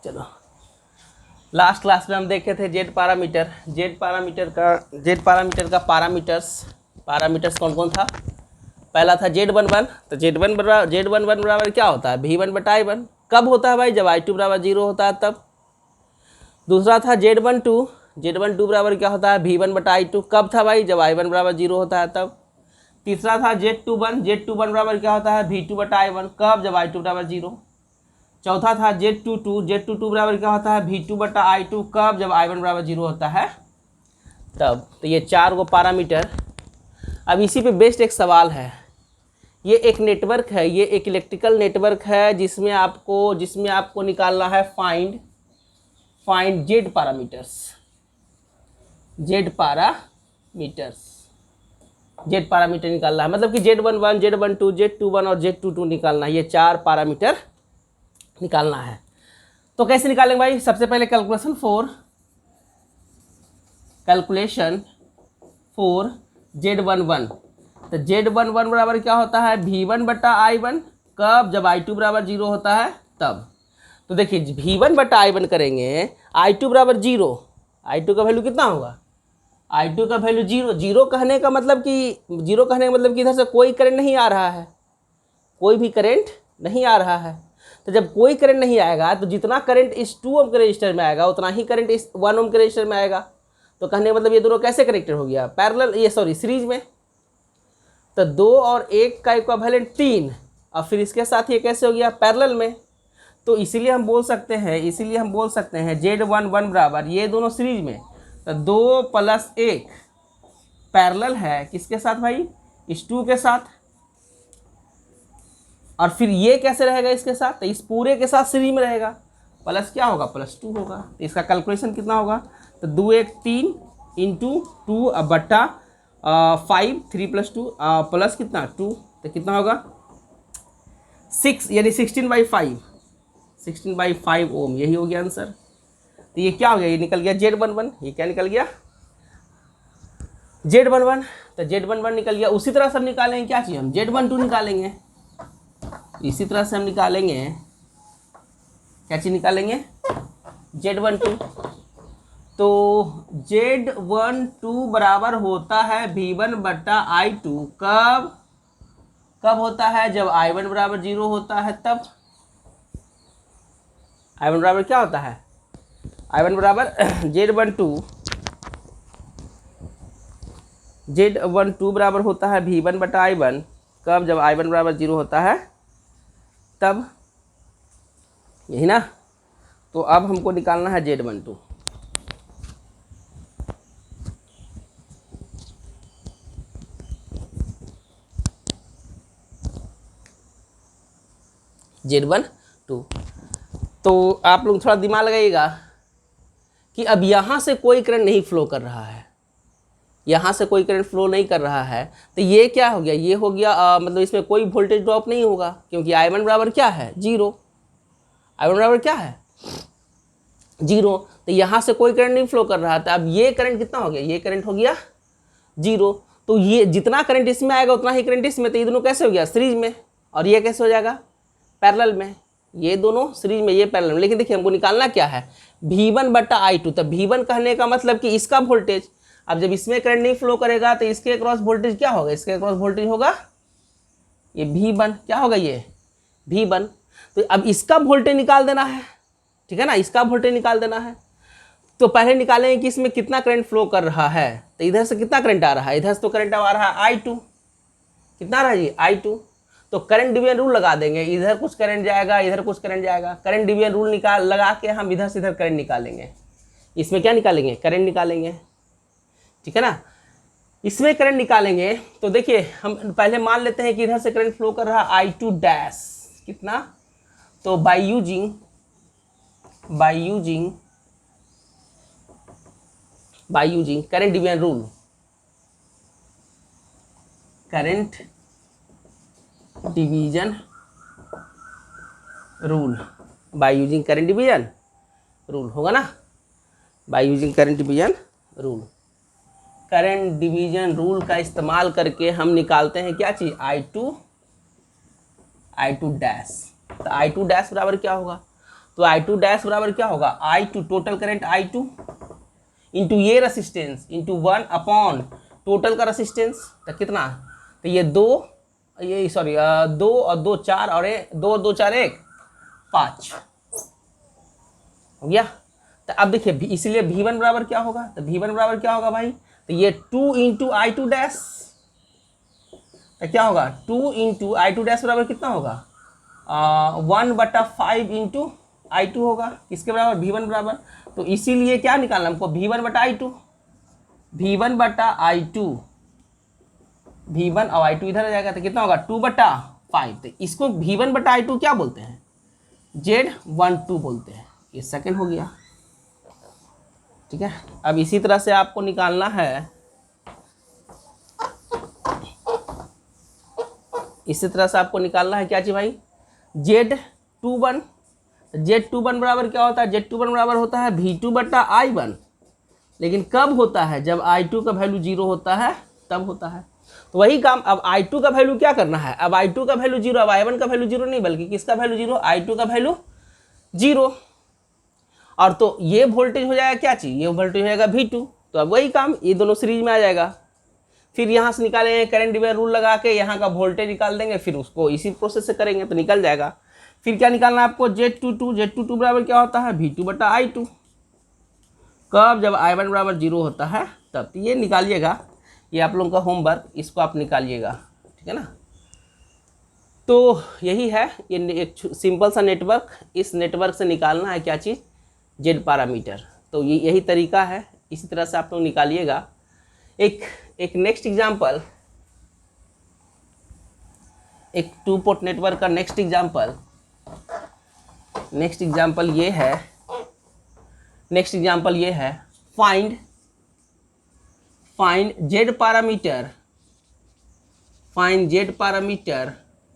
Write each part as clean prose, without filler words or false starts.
चलो last class में हम देखे थे जेड पैरामीटर। जेड पैरामीटर का पैरामीटर्स कौन कौन था। पहला था Z11, तो Z11 बराबर क्या होता है V1/I1। कब होता है भाई, जब I2 बराबर 0 होता है तब। दूसरा था Z12 बराबर क्या होता है V1/I2। कब था भाई, जब I1 बराबर 0 होता है तब। तीसरा था Z21 बराबर क्या होता है V2/I1। कब, जब I2 बराबर 0। चौथा था Z22 बराबर क्या होता है V2/I2। कब, जब I1 बराबर 0 होता है तब। तो ये 4 गो पैरामीटर। अब इसी पे बेस्ड एक सवाल है। ये एक नेटवर्क है, ये एक इलेक्ट्रिकल नेटवर्क है जिसमें आपको निकालना है फाइंड जेड पैरामीटर निकालना है। मतलब कि Z11, Z12, Z21 और Z22 निकालना है। ये 4 पैरामीटर निकालना है। तो कैसे निकालेंगे भाई, सबसे पहले कैलकुलेशन फॉर Z11। तो Z11 बराबर क्या होता है V1/I1। कब, जब I2 बराबर 0 होता है तब। तो देखिए V1/I1 करेंगे, I2 बराबर 0। I2 का वैल्यू कितना होगा, I2 का वैल्यू 0 कहने का मतलब कि इधर से कोई करंट नहीं आ रहा है, कोई भी करंट नहीं आ रहा है। तो जब कोई करंट नहीं आएगा तो जितना करंट इस 2 ओम के रजिस्टर में आएगा उतना ही करंट इस 1 ओम के रजिस्टर में आएगा। तो कहने का मतलब ये दोनों कैसे कनेक्टेड हो गया, सीरीज में। तो 2 और 1 का इक्विवेलेंट 3, और फिर इसके साथ ये कैसे हो गया पैरेलल में। तो इसीलिए हम बोल सकते हैं Z11 बराबर, ये दोनों सीरीज में, तो 2 + 1 पैरेलल है किसके साथ भाई, इस 2 के साथ। और फिर ये कैसे रहेगा इसके साथ, तो इस पूरे के साथ सीरीज में रहेगा, प्लस क्या होगा +2 होगा। तो इसका कैलकुलेशन कितना होगा, तो 2 1 3 × 2 बट्टा 5 3 + 2 प्लस कितना 2, तो कितना होगा 6, यानी 16/5 ओम। यही हो गया आंसर। तो ये क्या हो गया, ये निकल गया Z11। ये क्या निकल गया Z11। तो Z11 निकल गया। उसी तरह से हम निकालेंगे क्या चीज़, हम Z12 निकालेंगे। इसी तरह से हम निकालेंगे क्या चीज़, निकालेंगे Z12। तो Z12 बराबर होता है V1/I2। कब होता है, जब I1 बराबर 0 होता है तब। I1 बराबर क्या होता है, I1 बराबर Z12 बराबर होता है V1/I1। कब, जब I1 बराबर 0 होता है तब, यही ना। तो अब हमको निकालना है Z12। तो आप लोग थोड़ा दिमाग लगाइएगा कि अब यहाँ से कोई करंट नहीं फ्लो कर रहा है, यहाँ से कोई करंट फ्लो नहीं कर रहा है। तो ये क्या हो गया, ये हो गया मतलब इसमें कोई वोल्टेज ड्रॉप नहीं होगा, क्योंकि I1 बराबर क्या है 0। I1 बराबर क्या है 0। तो यहाँ से कोई करंट नहीं फ्लो कर रहा था। अब ये करंट कितना हो गया, ये करंट हो गया 0। तो ये जितना करंट इसमें आएगा उतना ही करंट इसमें। तो ये दोनों कैसे हो गया सीरीज में, और ये कैसे हो जाएगा पैरेलल में। ये दोनों सीरीज में, ये पैरेलल में। लेकिन देखिए हमको निकालना क्या है V1/I2। तो V1 कहने का मतलब कि इसका वोल्टेज। अब जब इसमें करंट नहीं फ्लो करेगा तो इसके अक्रॉस वोल्टेज क्या होगा, इसके अक्रॉस वोल्टेज होगा ये V1। क्या होगा ये V1। तो अब इसका वोल्टेज निकाल देना है, ठीक है ना, इसका वोल्टेज निकाल देना है। तो पहले निकालेंगे कि इसमें कितना करंट फ्लो कर रहा है। तो इधर से कितना करंट आ रहा है, इधर से तो करंट आ रहा है I2। कितना आ रहा है जी I2। तो करंट डिवीजन रूल लगा देंगे, इधर कुछ करंट जाएगा, इधर कुछ करंट जाएगा। करंट डिवीजन रूल लगा के हम इधर से इधर करंट निकालेंगे। इसमें क्या निकालेंगे, करंट निकालेंगे, ठीक है ना। इसमें करंट निकालेंगे तो देखिए हम पहले मान लेते हैं कि इधर से करंट फ्लो कर रहा है I2 डैश कितना। तो by using current division rule by using current division rule होगा ना। By using current division rule का इस्तेमाल करके हम निकालते हैं क्या चीज़ I2 डैश। तो I2 डैश बराबर क्या होगा, तो I2 डैश बराबर क्या होगा, I2 total current I2 into ये रसिस्टेंस इंटू 1 अपॉन टोटल का रसिस्टेंस, तो कितना, तो ये 2 और 2 4 और 2 और 2 4 1 5 हो गया। तो अब देखिए इसलिए V1 बराबर क्या होगा, तो V1 बराबर क्या होगा भाई, तो ये 2 इंटू I2 डैश, तो क्या होगा 2 इंटू I2 डैश बराबर कितना होगा 1/5 इंटू I2 होगा, किसके बराबर, V1 बराबर। तो इसीलिए क्या निकालना हमको, V1/I2, V1/I2, V1 और I2 इधर आ जाएगा तो कितना होगा 2/5। तो इसको V1/I2 क्या बोलते हैं, Z12 बोलते हैं। ये सेकंड हो गया, ठीक है। अब इसी तरह से आपको निकालना है, इसी तरह से आपको निकालना है क्या चीज भाई, Z21। Z21 बराबर क्या होता है, Z21 बराबर होता है V2/I1, लेकिन कब होता है, जब I2 का वैल्यू 0 होता है तब होता है। तो वही काम, अब I2 का वैल्यू क्या करना है, अब I2 का वैल्यू 0, अब I1 का वैल्यू 0 नहीं बल्कि किसका वैल्यू 0, I2 का वैल्यू 0। और तो ये वोल्टेज हो जाएगा क्या चीज, ये वोल्टेज हो जाएगा V2। तो अब वही काम, ये दोनों सीरीज में आ जाएगा। फिर यहाँ से निकालेंगे करंट डिवाइडर रूल लगा के, यहाँ का वोल्टेज निकाल देंगे, फिर उसको इसी प्रोसेस से करेंगे तो निकल जाएगा। फिर क्या निकालना है आपको, Z22 बराबर क्या होता है V2/I2, कब, जब I1 बराबर 0 होता है तब। तो ये निकालिएगा, ये आप लोगों का होमवर्क, इसको आप निकालिएगा, ठीक है ना। तो यही है, ये एक सिंपल सा नेटवर्क, इस नेटवर्क से निकालना है क्या चीज़, Z पैरामीटर। तो ये यही तरीका है, इसी तरह से आप लोग निकालिएगा। एक नेक्स्ट एग्जांपल, एक 2 पोर्ट नेटवर्क का नेक्स्ट एग्जांपल ये है, find Z parameter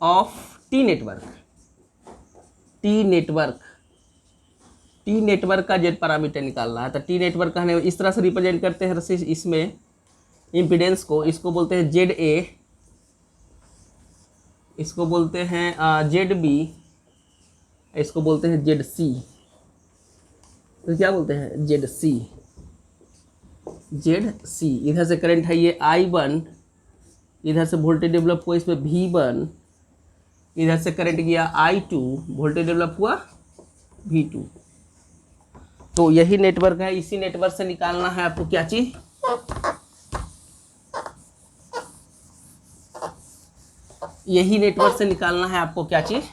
of T network का Z पैरामीटर निकालना है। तो T नेटवर्क का है, इस तरह से रिप्रेजेंट करते हैं इसमें इम्पीडेंस को, इसको बोलते हैं ZA, इसको बोलते हैं ZB, इसको बोलते हैं ZC। तो क्या बोलते हैं, ZC। इधर से करंट है ये I1, इधर से वोल्टेज डेवलप हुआ इसमें V1, इधर से करंट गया I2, वोल्टेज डेवलप हुआ V2। तो यही नेटवर्क है, इसी नेटवर्क से निकालना है आपको क्या चीज, यही नेटवर्क से निकालना है आपको क्या चीज,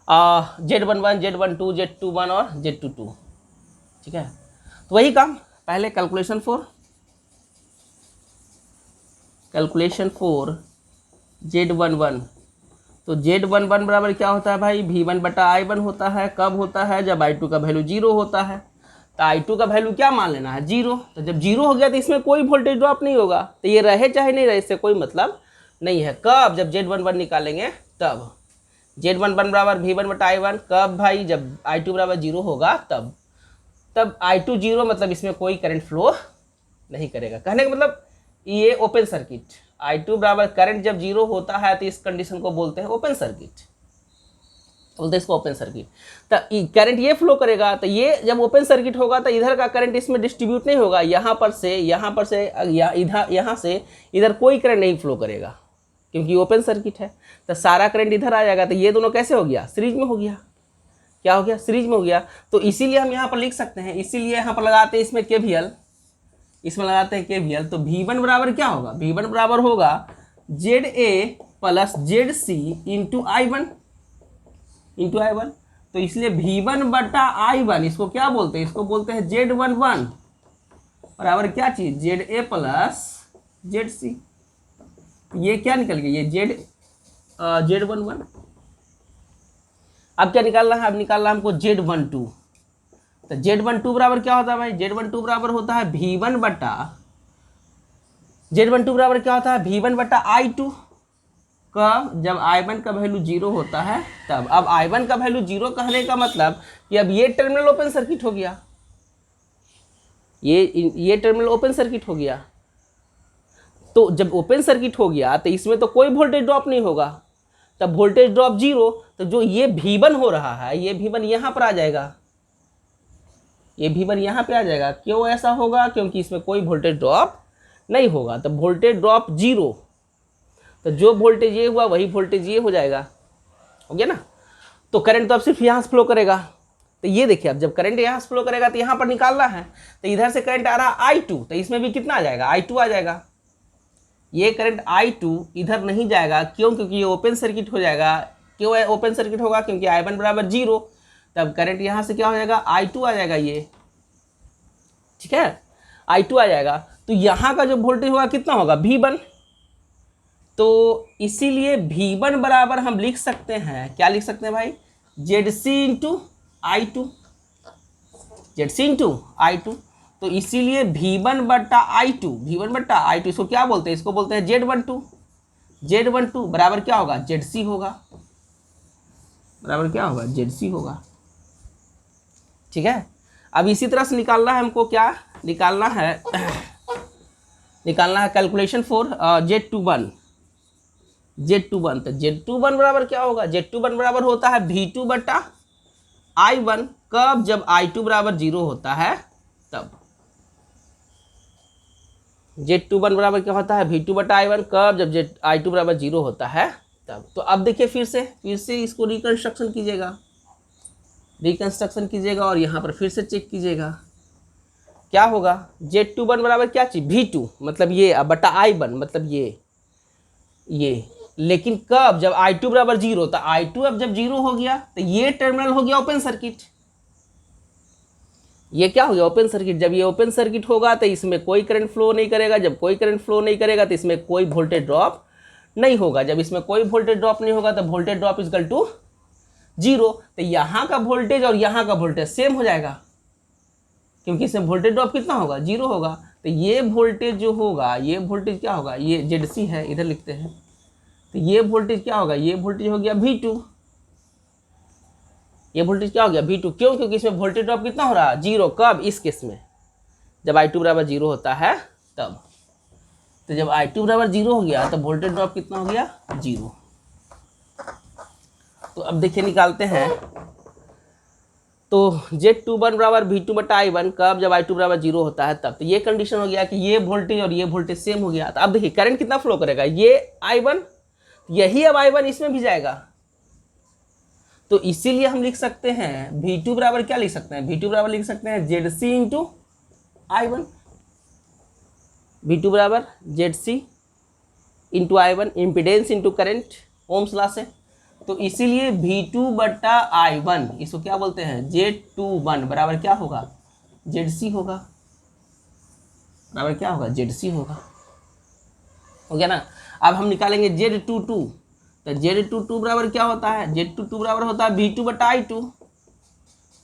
Z11, Z12, Z21 और Z22, ठीक है। तो वही काम, पहले कैलकुलेशन फॉर Z11। तो Z11 बराबर क्या होता है भाई, V1/I1 होता है, कब होता है, जब I2 का वैल्यू 0 होता है। तो I2 का वैल्यू क्या मान लेना है, 0। तो जब 0 हो गया तो इसमें कोई वोल्टेज ड्रॉप नहीं होगा, तो ये रहे चाहे नहीं रहे इससे कोई मतलब नहीं है। कब, जब Z11 निकालेंगे तब। Z11 बराबर V1/I1 कब भाई, जब I2 बराबर 0 होगा तब I2 0 मतलब इसमें कोई करंट फ्लो नहीं करेगा। कहने का मतलब ये ओपन सर्किट, I2 बराबर करंट जब 0 होता है तो इस कंडीशन को बोलते हैं ओपन सर्किट, बोलते हैं इसको ओपन सर्किट। तो करंट ये फ्लो करेगा, तो ये जब ओपन सर्किट होगा तो इधर का करंट इसमें डिस्ट्रीब्यूट नहीं होगा, यहाँ से इधर कोई करंट नहीं फ्लो करेगा क्योंकि ओपन सर्किट है। तो सारा करंट इधर आ जाएगा, तो ये दोनों कैसे हो गया, सीरीज में हो गया। क्या हो गया, सीरीज में हो गया। तो इसीलिए हम यहाँ पर लिख सकते हैं, इसीलिए यहाँ पर लगाते हैं इसमें KVL, इसमें लगाते हैं KVL। तो V1 बराबर क्या होगा, V1 बराबर होगा ZA plus ZC into I1। तो इसलिए V1/I1 इसको क्या बोलते हैं, इसको बोलते हैं Z11 बराबर क्या चीज, ZA प्लस ZC। ये क्या निकल गया, ये Z11। अब क्या निकालना है, अब निकालना है हमको Z12। तो Z12 बराबर क्या होता है भाई, Z12 बराबर होता है V1/I2 कब, जब I1 का वैल्यू 0 होता है तब। अब I1 का वैल्यू 0 कहने का मतलब कि अब ये टर्मिनल ओपन सर्किट हो गया, ये टर्मिनल ओपन सर्किट हो गया। तो जब ओपन सर्किट हो गया तो इसमें तो कोई वोल्टेज ड्रॉप नहीं होगा। तब वोल्टेज ड्रॉप 0, तो जो ये V1 हो रहा है ये V1 यहाँ पर आ जाएगा, ये V1 यहाँ पे आ जाएगा। क्यों ऐसा होगा? क्योंकि इसमें कोई वोल्टेज ड्रॉप नहीं होगा, तब वोल्टेज ड्रॉप 0, तो जो वोल्टेज ये हुआ वही वोल्टेज ये हो जाएगा, हो गया ना। तो करंट तो अब सिर्फ यहाँ से फ्लो करेगा। तो ये देखिए, अब जब करंट यहाँ से फ्लो करेगा तो यहाँ पर निकालना है, तो इधर से करंट आ रहा I2, तो इसमें भी कितना आ जाएगा? I2 आ जाएगा। ये करंट I2 इधर नहीं जाएगा, क्यों? क्योंकि ये ओपन सर्किट हो जाएगा। क्यों ओपन सर्किट होगा? क्योंकि I1 बराबर 0, तब करंट यहाँ से क्या हो जाएगा? I2 आ जाएगा ये, ठीक है, I2 आ जाएगा। तो यहाँ का जो वोल्टेज होगा कितना होगा? V1। तो इसीलिए V1 बराबर हम लिख सकते हैं, क्या लिख सकते हैं भाई? ZC into I2, ZC into I2। तो इसीलिए V1 बट्टा I2, V1 बट्टा I2, इसको क्या बोलते हैं? इसको बोलते हैं Z12। Z12 बराबर क्या होगा? ZC होगा, बराबर क्या होगा? ZC होगा, ठीक है। अब इसी तरह से निकालना है हमको, क्या निकालना है? निकालना है कैलकुलेशन फॉर Z21, Z21। तो Z21 बराबर क्या होगा? Z21 बराबर होता है V2 बट्टा I1। कब? जब I2 बराबर 0 होता है तब। Z21 बराबर क्या होता है? V2 बटा I1। कब? जब I2 बराबर 0 होता है तब। तो अब देखिए फिर से इसको रिकंस्ट्रक्शन कीजिएगा और यहाँ पर फिर से चेक कीजिएगा क्या होगा। Z21 बराबर क्या चीज? V2 मतलब ये, अब बटा I1 मतलब ये। लेकिन कब? जब I2 बराबर 0, तो I2 अब जब 0 हो गया तो ये टर्मिनल हो गया ओपन सर्किट। ये क्या हो गया? Open circuit. जब ये ओपन सर्किट होगा तो इसमें कोई करंट फ्लो नहीं करेगा। जब कोई करंट फ्लो नहीं करेगा तो इसमें कोई वोल्टेज ड्रॉप नहीं होगा। जब इसमें कोई वोल्टेज ड्रॉप नहीं होगा तो वोल्टेज ड्रॉप इक्वल टू 0। तो यहाँ का वोल्टेज और यहाँ का वोल्टेज सेम हो जाएगा, क्योंकि इसमें वोल्टेज ड्रॉप कितना होगा? 0 होगा। तो ये वोल्टेज जो होगा, ये वोल्टेज क्या होगा? ये ZC है, इधर लिखते हैं। तो ये वोल्टेज क्या होगा? ये वोल्टेज हो गया V2। ये वोल्टेज क्या हो गया? V2। क्यों? क्योंकि इसमें वोल्टेज ड्रॉप कितना हो रहा है? 0। कब? इस केस में जब I2 बराबर 0 होता है तब। तो जब I2 बराबर 0 हो गया तो वोल्टेज ड्रॉप कितना हो गया? 0। तो अब देखिए निकालते हैं। तो Z21 बराबर V2 बटा I1। कब? जब I2 बराबर 0 होता है तब। तो ये कंडीशन हो गया कि ये वोल्टेज और ये वोल्टेज सेम हो गया। तो अब देखिए करंट कितना फ्लो करेगा? ये I1, यही अब I1 इसमें भी जाएगा। तो इसीलिए हम लिख सकते हैं V2 बराबर क्या लिख सकते हैं? V2 बराबर लिख सकते हैं ZC इंटू I1। V2 बराबर ZC into I1, impedance into current, Ohm's law से। तो इसीलिए V2 बट्टा I1, इसको क्या बोलते हैं? Z21 बराबर क्या होगा? ZC होगा, बराबर क्या होगा? ZC होगा, हो गया ना। अब हम निकालेंगे Z22। तो Z22 बराबर क्या होता है? Z22 बराबर होता है V2 बटा I2।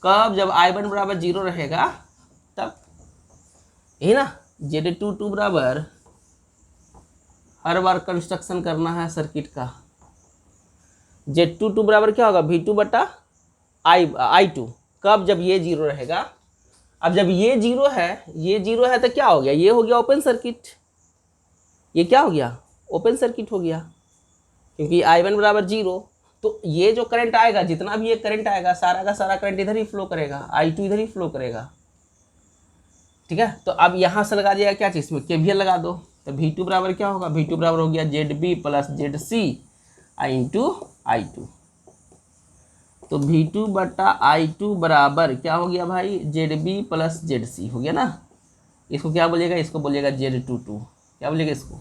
कब? जब I1 बराबर 0 रहेगा तब, यही ना। Z22 बराबर, हर बार कंस्ट्रक्शन करना है सर्किट का। Z22 बराबर क्या होगा? V2 बटा I2। कब? जब ये 0 रहेगा। अब जब ये 0 है तो क्या हो गया? ये हो गया ओपन सर्किट। ये क्या हो गया? ओपन सर्किट हो गया, क्योंकि I1 बराबर 0। तो ये जो करंट आएगा, जितना भी ये करंट आएगा, सारा का सारा करंट इधर ही फ्लो करेगा, I2 इधर ही फ्लो करेगा, ठीक है। तो अब यहाँ से लगा दिया क्या चीज़ में? KVL लगा दो। तो V2 बराबर क्या होगा? V2 बराबर हो गया ZB plus ZC into I2। तो V2 बटा I2 बराबर क्या हो गया भाई? ZB प्लस ZC हो गया ना। इसको क्या बोलिएगा? इसको बोलिएगा Z22। क्या बोलिएगा? इसको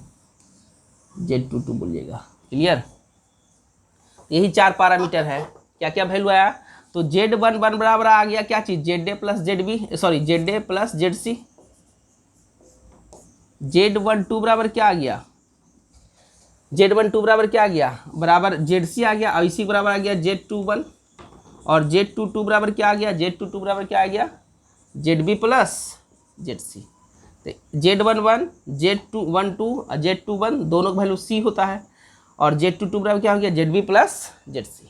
Z22 बोलिएगा। क्लियर? यही 4 पैरामीटर है। क्या क्या वैल्यू आया? तो Z11 बराबर आ गया क्या चीज़? ZA plus ZB, sorry ZA plus ZC। Z12 बराबर क्या आ गया? Z12 बराबर क्या आ गया? बराबर ZC आ गया, और इसी बराबर आ गया Z21। और Z22 बराबर क्या आ गया? Z22 बराबर क्या आ गया? ZB plus ZC। तो Z11, Z12 और Z21 दोनों का वैल्यू C होता है, और Z22 बराबर क्या हो गया? ZB plus ZC।